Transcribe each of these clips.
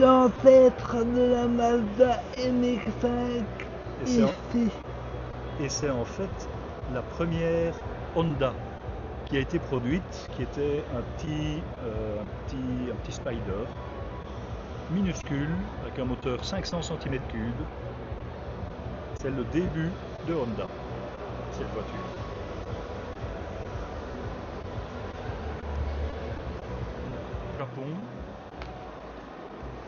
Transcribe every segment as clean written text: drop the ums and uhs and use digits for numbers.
l'ancêtre de la Mazda MX-5 ici. Et c'est en fait la première Honda qui a été produite, qui était un petit Spider minuscule avec un moteur 500 cm3. C'est le début de Honda, cette voiture. Japon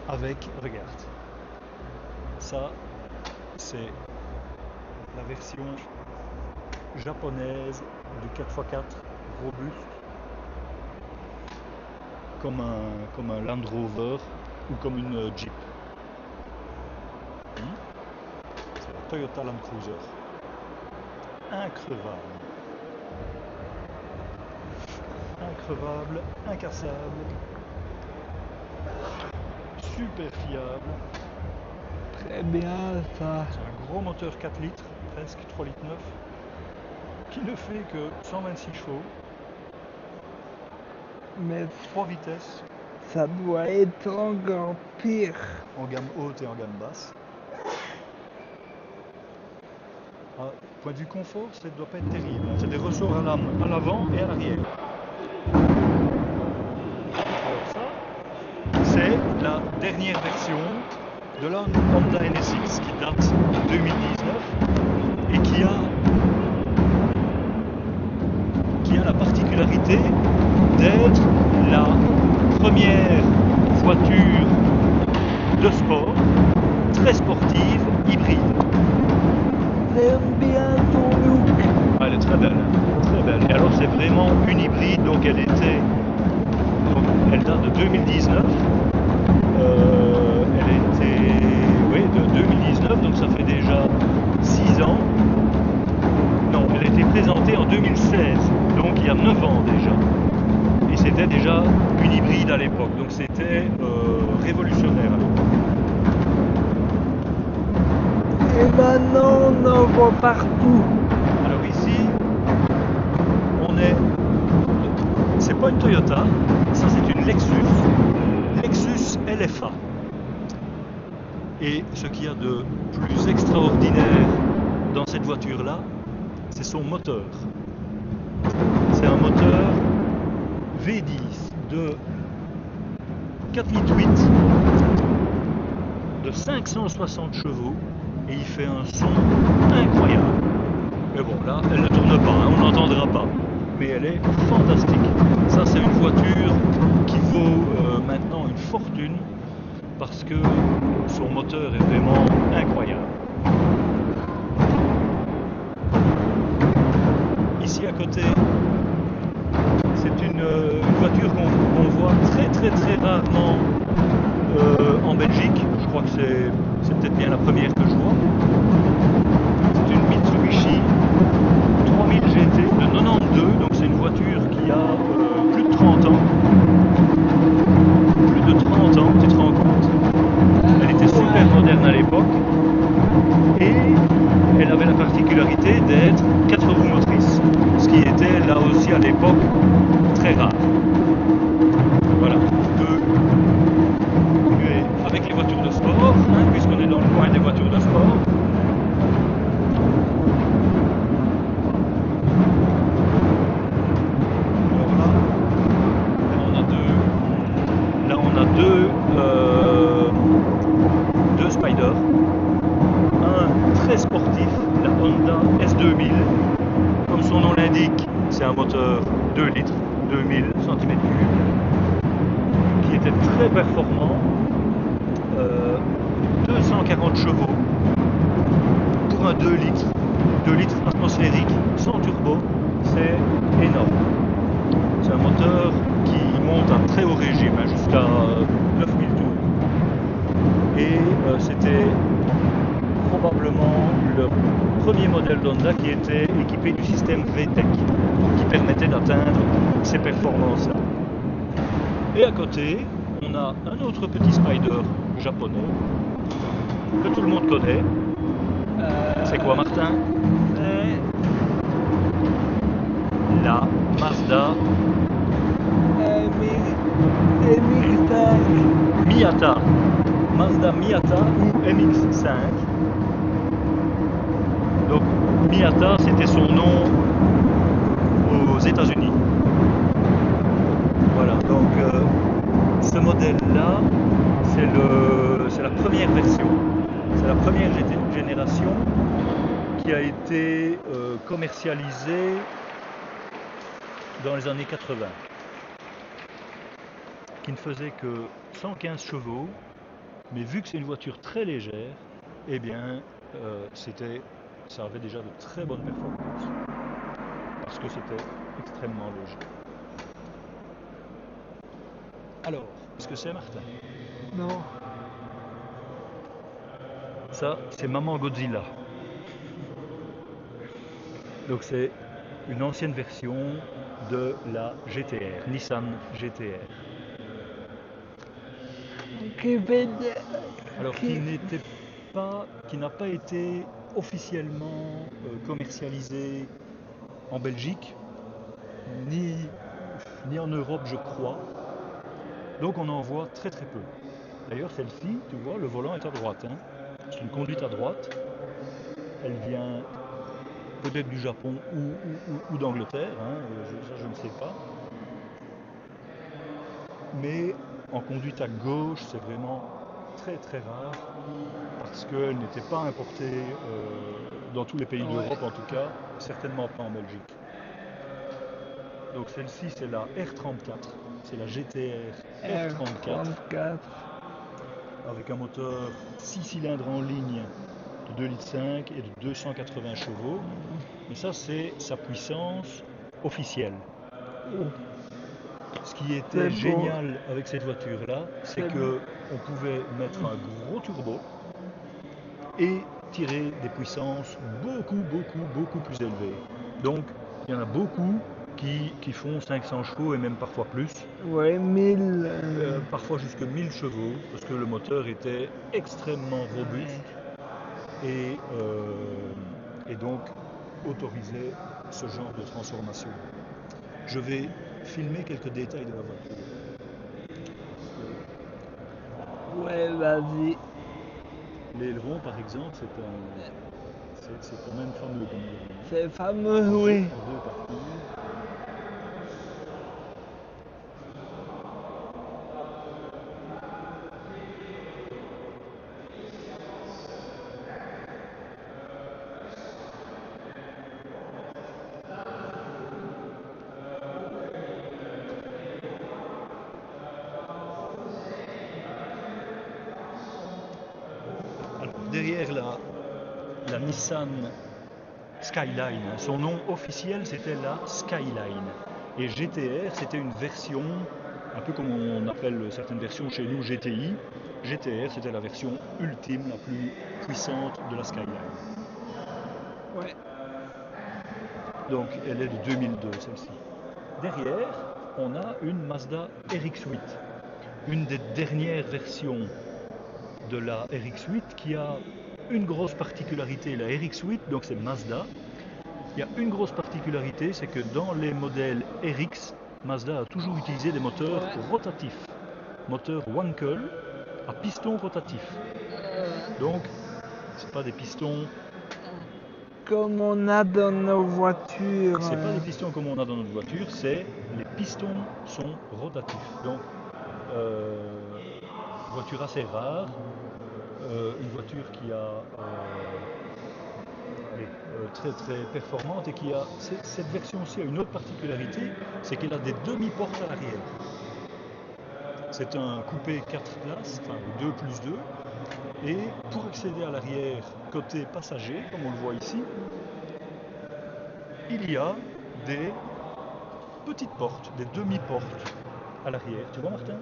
avec, regarde, ça c'est la version japonaise du 4x4 robuste, comme un Land Rover ou comme une Jeep. C'est la Toyota Land Cruiser. Increvable. Increvable, incassable, super fiable. Très bien ça. C'est un gros moteur 4 litres, presque 3 litres 9, qui ne fait que 126 chevaux, Mais 3 vitesses, ça doit être encore pire. en gamme haute et en gamme basse. Point de vue confort, ça ne doit pas être terrible. C'est des ressorts à lame à l'avant et à l'arrière. Alors ça, c'est la dernière version de la Honda NSX qui date de 2019 et qui a la particularité d'être la première voiture de sport très sportive hybride. J'aime bien son look. Elle est très belle, très belle. Et alors c'est vraiment une hybride, donc elle date de 2019. Elle était, oui, de 2019, donc ça fait déjà 6 ans. Non, elle a été présentée en 2016, donc il y a 9 ans déjà. Et c'était déjà une hybride à l'époque, donc c'était révolutionnaire à l'époque. Et maintenant on en voit partout. Alors ici, c'est pas une Toyota, ça c'est une Lexus LFA. Et ce qu'il y a de plus extraordinaire dans cette voiture-là, c'est son moteur. C'est un moteur V10 de 4,8 litres, de 560 chevaux, et il fait un son incroyable. Mais bon, là, elle ne tourne pas, on n'entendra pas. Mais elle est fantastique. Ça, c'est une voiture qui vaut maintenant une fortune parce que son moteur est vraiment incroyable. Ici à côté, c'est une voiture qu'on voit très rarement en Belgique. Je crois que c'est peut-être bien la première que je vois. C'est une Mitsubishi 3000 GT de 92, donc c'est une voiture qui a plus de 30 ans. Plus de 30 ans, tu te rends compte? Elle était super moderne à l'époque et elle avait la particularité d'être 4 roues motrices, ce qui était là aussi à l'époque très rare. Voilà, avec les voitures de sport, puisqu'on est dans le coin des voitures de sport. On a deux Spider, un très sportif, la Honda S2000, comme son nom l'indique, c'est un moteur 2 litres, 2000 cm3, qui était très performant, 240 chevaux pour un 2 litres atmosphérique sans turbo, c'est énorme. C'est un moteur qui monte à très haut régime, jusqu'à 9000 tours. Et c'était probablement le premier modèle d'Honda qui était équipé du système VTEC, qui permettait d'atteindre ces performances-là. Et à côté, on a un autre petit Spider japonais que tout le monde connaît. C'est quoi, Martin? La Mazda MX-5. Miata, Mazda Miata ou MX-5. Donc Miata, c'était son nom aux États-Unis. Voilà, donc ce modèle-là, c'est la première version, c'est la première génération qui a été commercialisée dans les années 80, qui ne faisait que 115 chevaux, mais vu que c'est une voiture très légère, eh bien, ça avait déjà de très bonnes performances, parce que c'était extrêmement léger. Alors, qu'est-ce que c'est, Martin? Non. Ça, c'est Maman Godzilla. Donc c'est une ancienne version de la GTR, Nissan GTR. Alors qui n'a pas été officiellement commercialisé en Belgique, ni en Europe, je crois. Donc on en voit très très peu. D'ailleurs, celle-ci, tu vois, le volant est à droite. Hein. C'est une conduite à droite. Elle vient peut-être du Japon ou d'Angleterre, hein, ça je ne sais pas. Mais en conduite à gauche, c'est vraiment très très rare parce qu'elle n'était pas importée dans tous les pays d'Europe en tout cas, certainement pas en Belgique. Donc celle-ci c'est la R34, c'est la GTR R34 avec un moteur 6 cylindres en ligne de 2,5 litres et de 280 chevaux. Mais ça c'est sa puissance officielle. Ce qui était génial avec cette voiture-là, c'est qu'on pouvait mettre un gros turbo et tirer des puissances beaucoup plus élevées. Donc, il y en a beaucoup qui font 500 chevaux et même parfois plus. Ouais, 1000. Parfois jusque 1000 chevaux, parce que le moteur était extrêmement robuste et donc autorisait ce genre de transformation. Je vais filmer quelques détails de la voiture. Ouais, vas-y. L'aileron, par exemple, c'est quand même fameux comme aileron. C'est fameux, oui. En deux parties. Alors, derrière la Nissan Skyline, son nom officiel c'était la Skyline. Et GTR c'était une version, un peu comme on appelle certaines versions chez nous GTI. GTR c'était la version ultime, la plus puissante de la Skyline. Ouais. Donc elle est de 2002 celle-ci. Derrière, on a une Mazda RX-8, une des dernières versions de la RX-8 qui a une grosse particularité. La RX-8, donc c'est Mazda, il y a une grosse particularité, c'est que dans les modèles RX, Mazda a toujours utilisé des moteurs rotatifs, moteurs Wankel à piston rotatif. Donc, c'est pas des pistons comme on a dans nos voitures. C'est pas des pistons comme on a dans notre voiture, c'est les pistons sont rotatifs. Donc, voiture assez rare, une voiture qui a très très performante et qui a cette version-ci a une autre particularité, c'est qu'elle a des demi-portes à l'arrière. C'est un coupé 4 places, enfin 2 plus 2, et pour accéder à l'arrière côté passager, comme on le voit ici, il y a des petites portes, des demi-portes à l'arrière. Tu vois, Martin?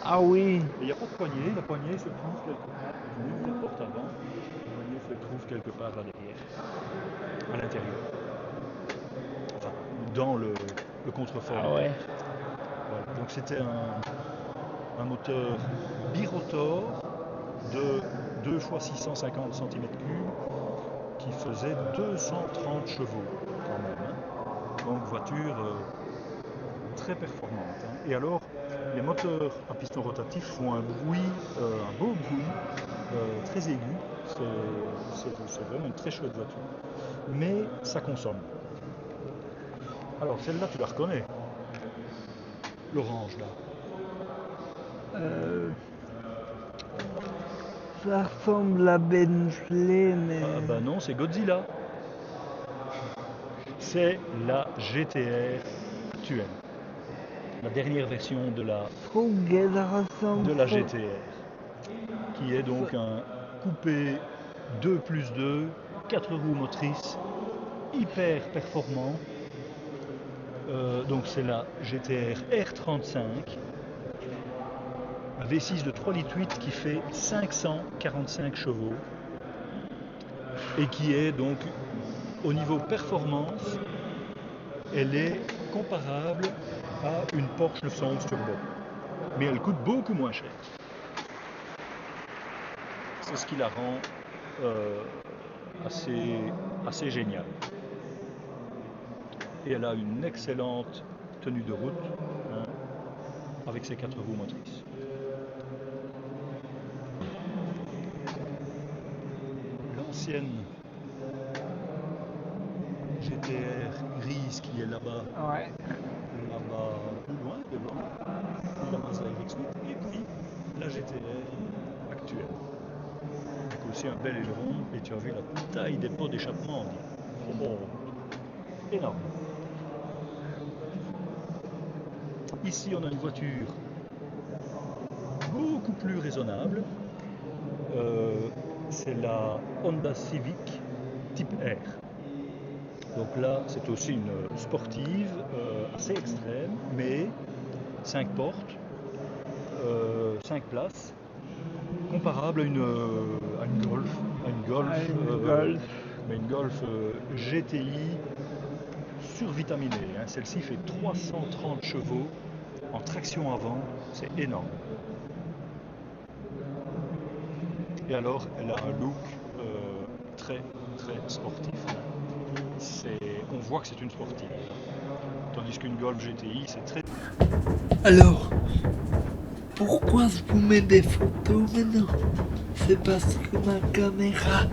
Ah oui. Il n'y a pas de poignée, la poignée se trouve quelque part. Tu ouvres la porte avant, la poignée se trouve quelque part là derrière, à l'intérieur. Enfin, dans le contrefort. Ah ouais. Voilà. Donc c'était un moteur birotor de 2 x 650 cm3 qui faisait 230 chevaux quand même. Hein. Donc voiture très performante. Hein. Et alors, les moteurs à piston rotatif font un bruit, un beau bruit, très aigu. C'est vraiment une très chouette voiture. Mais ça consomme. Alors celle-là, tu la reconnais. L'orange là. Ça ressemble à Bentley, mais... Ah bah non, c'est Godzilla. C'est la GTR actuelle. La dernière version de la Trop qu'elle ressemble trop. GTR. Qui est donc un coupé 2+2, 4 roues motrices, hyper performant. Donc c'est la GTR R35, un V6 de 3,8 litres qui fait 545 chevaux et qui est donc au niveau performance, elle est comparable à une Porsche 911 Turbo, mais elle coûte beaucoup moins cher. C'est ce qui la rend assez géniale. Et elle a une excellente tenue de route, hein, avec ses 4 roues motrices. L'ancienne GTR grise qui est là-bas, Ouais. là-bas plus loin devant, la Mazda RX-8, et puis la GTR actuelle. Avec aussi un bel aileron, et tu as vu la taille des pots d'échappement, énorme. Ici, on a une voiture beaucoup plus raisonnable. C'est la Honda Civic Type R. Donc là, c'est aussi une sportive assez extrême, mais 5 portes, 5 places, comparable à une Golf, mais une Golf GTI survitaminée. Hein. Celle-ci fait 330 chevaux en traction avant, c'est énorme. Et alors, elle a un look très sportif. On voit que c'est une sportive. Tandis qu'une Golf GTI, c'est très... Alors, pourquoi je vous mets des photos maintenant? C'est parce que ma caméra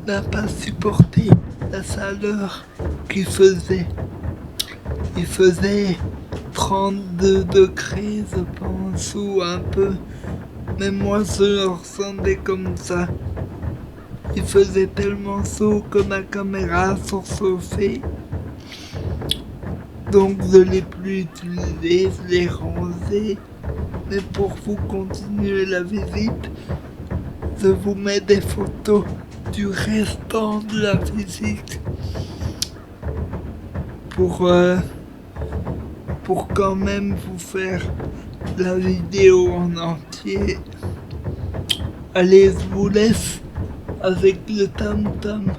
n'a pas supporté la chaleur qu'il faisait. Il faisait 32 degrés, je pense, ou un peu. Mais moi, je le ressentais comme ça. Il faisait tellement chaud que ma caméra surchauffait. Donc je l'ai plus utilisé, je l'ai rangé. Mais pour vous continuer la visite, je vous mets des photos du restant de la visite. Pour quand même vous faire la vidéo en entier. Allez, je vous laisse avec le tam-tam.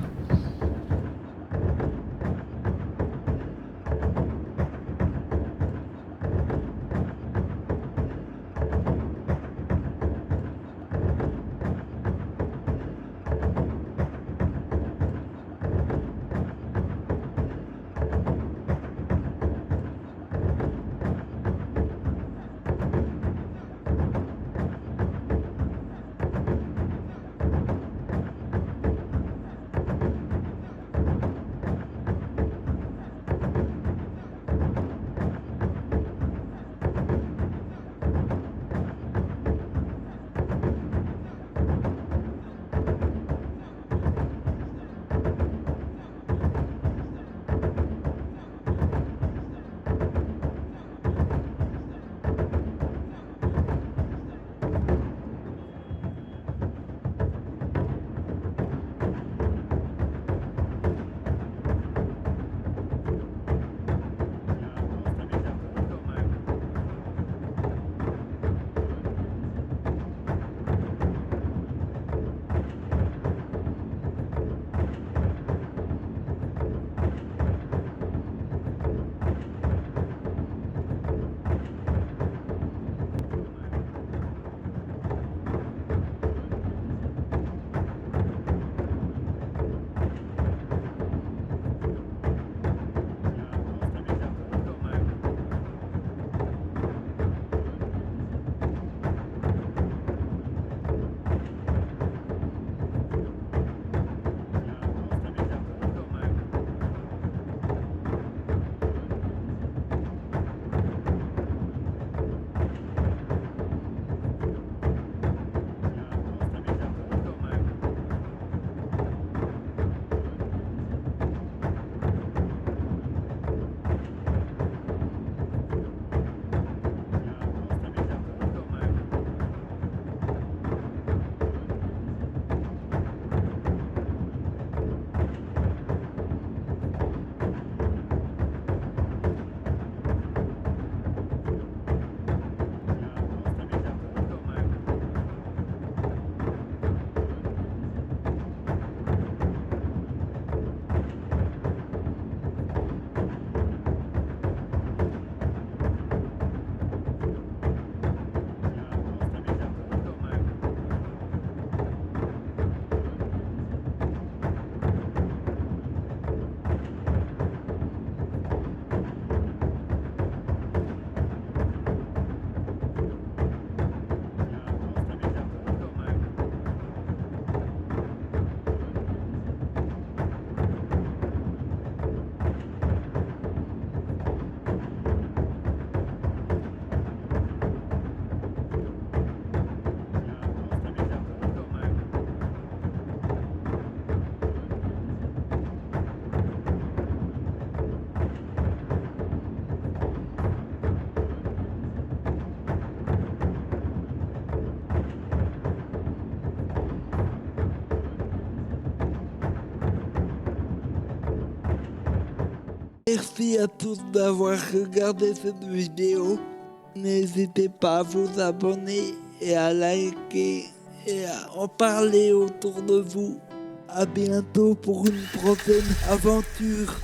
Merci à tous d'avoir regardé cette vidéo. N'hésitez pas à vous abonner et à liker et à en parler autour de vous. À bientôt pour une prochaine aventure.